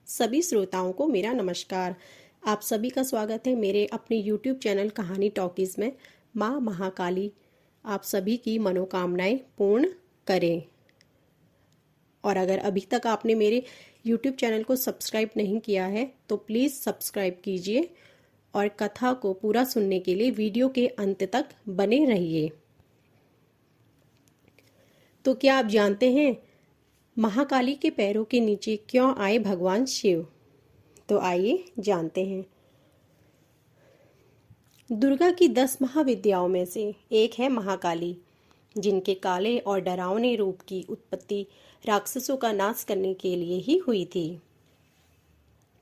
सभी श्रोताओं को मेरा नमस्कार। आप सभी का स्वागत है मेरे अपने YouTube चैनल कहानी टॉकीज में। माँ महाकाली आप सभी की मनोकामनाएं पूर्ण करें। और अगर अभी तक आपने मेरे YouTube चैनल को सब्सक्राइब नहीं किया है तो प्लीज़ सब्सक्राइब कीजिए और कथा को पूरा सुनने के लिए वीडियो के अंत तक बने रहिए। तो क्या आप जानते हैं महाकाली के पैरों के नीचे क्यों आए भगवान शिव? तो आइए जानते हैं। दुर्गा की 10 महाविद्याओं में से एक है महाकाली, जिनके काले और डरावने रूप की उत्पत्ति राक्षसों का नाश करने के लिए ही हुई थी।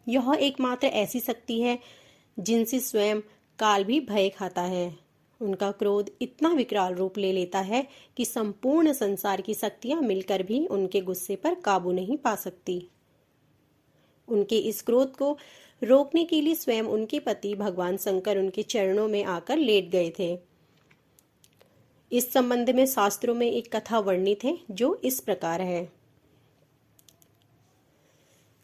यह एकमात्र ऐसी शक्ति है जिनसे स्वयं काल भी भय खाता है। उनका क्रोध इतना विकराल रूप ले लेता है कि संपूर्ण संसार की शक्तियां मिलकर भी उनके गुस्से पर काबू नहीं पा सकती। उनके इस क्रोध को रोकने के लिए स्वयं उनके पति भगवान शंकर उनके चरणों में आकर लेट गए थे। इस संबंध में शास्त्रों में एक कथा वर्णित है जो इस प्रकार है।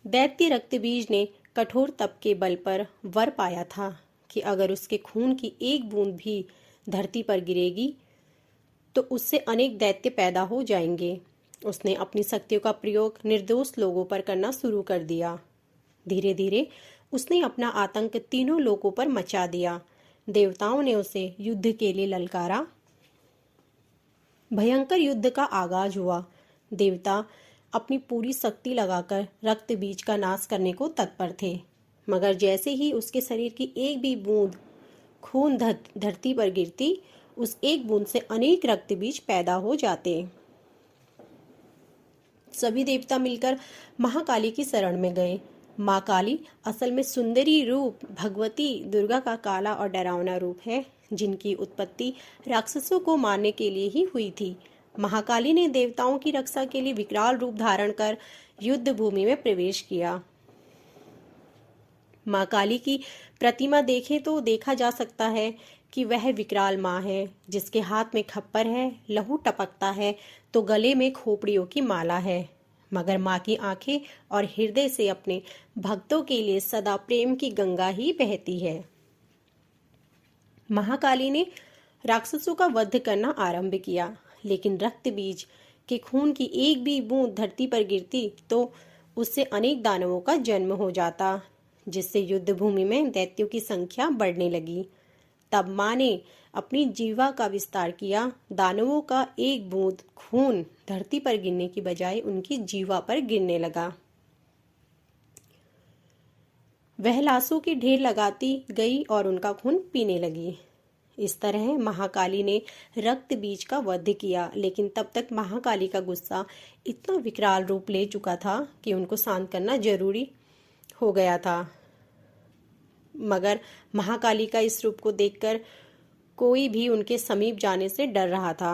दैत्य रक्तबीज ने कठोर तप के बल पर वर पाया था कि अगर उसके खून की एक बूंद भी धरती पर गिरेगी तो उससे अनेक दैत्य पैदा हो जाएंगे। उसने अपनी शक्तियों का प्रयोग निर्दोष लोगों पर करना शुरू कर दिया। धीरे धीरे उसने अपना आतंक तीनों लोगों पर मचा दिया। देवताओं ने उसे युद्ध के लिए ललकारा। भयंकर युद्ध का आगाज हुआ। देवता अपनी पूरी शक्ति लगाकर रक्त बीज का नाश करने को तत्पर थे, मगर जैसे ही उसके शरीर की एक भी बूंद खून धरती पर गिरती, उस एक बूंद से अनेक रक्त बीज पैदा हो जाते। सभी देवता मिलकर महाकाली की शरण में गए। माँ काली असल में सुंदरी रूप भगवती दुर्गा का काला और डरावना रूप है, जिनकी उत्पत्ति राक्षसों को मारने के लिए ही हुई थी। महाकाली ने देवताओं की रक्षा के लिए विकराल रूप धारण कर युद्ध भूमि में प्रवेश किया। माँ काली की प्रतिमा देखें तो देखा जा सकता है कि वह विकराल माँ है, जिसके हाथ में खप्पर है, लहू टपकता है तो गले में खोपड़ियों की माला है, मगर माँ की आंखें और हृदय से अपने भक्तों के लिए सदा प्रेम की गंगा ही बहती है। महाकाली ने राक्षसों का वध करना आरंभ किया, लेकिन रक्त बीज के खून की एक भी बूंद धरती पर गिरती तो उससे अनेक दानवों का जन्म हो जाता, जिससे युद्ध भूमि में दैत्यों की संख्या बढ़ने लगी। तब माँ ने अपनी जीवा का विस्तार किया। दानवों का एक बूंद खून धरती पर गिरने की बजाय उनकी जीवा पर गिरने लगा। वह लाशों के ढेर लगाती गई और उनका खून पीने लगी। इस तरह महाकाली ने रक्त बीज का वध किया, लेकिन तब तक महाकाली का गुस्सा इतना विकराल रूप ले चुका था कि उनको शांत करना जरूरी हो गया था। मगर महाकाली का इस रूप को देखकर कोई भी उनके समीप जाने से डर रहा था।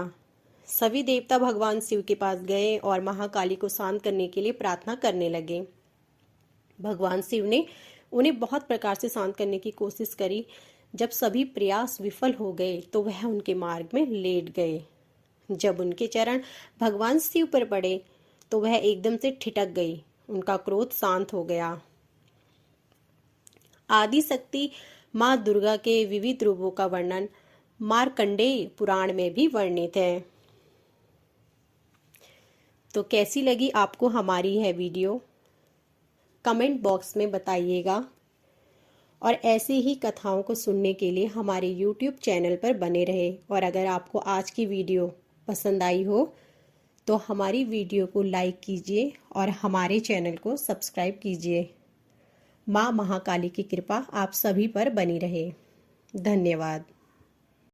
सभी देवता भगवान शिव के पास गए और महाकाली को शांत करने के लिए प्रार्थना करने लगे। भगवान शिव ने उन्हें बहुत प्रकार से शांत करने की कोशिश करी। जब सभी प्रयास विफल हो गए तो वह उनके मार्ग में लेट गए। जब उनके चरण भगवान शिव पर पड़े तो वह एकदम से ठिठक गई। उनका क्रोध शांत हो गया। आदि शक्ति माँ दुर्गा के विविध रूपों का वर्णन मार्कंडेय पुराण में भी वर्णित है। तो कैसी लगी आपको हमारी यह वीडियो? कमेंट बॉक्स में बताइएगा। और ऐसे ही कथाओं को सुनने के लिए हमारे YouTube चैनल पर बने रहे। और अगर आपको आज की वीडियो पसंद आई हो तो हमारी वीडियो को लाइक कीजिए और हमारे चैनल को सब्सक्राइब कीजिए। माँ महाकाली की कृपा आप सभी पर बनी रहे। धन्यवाद।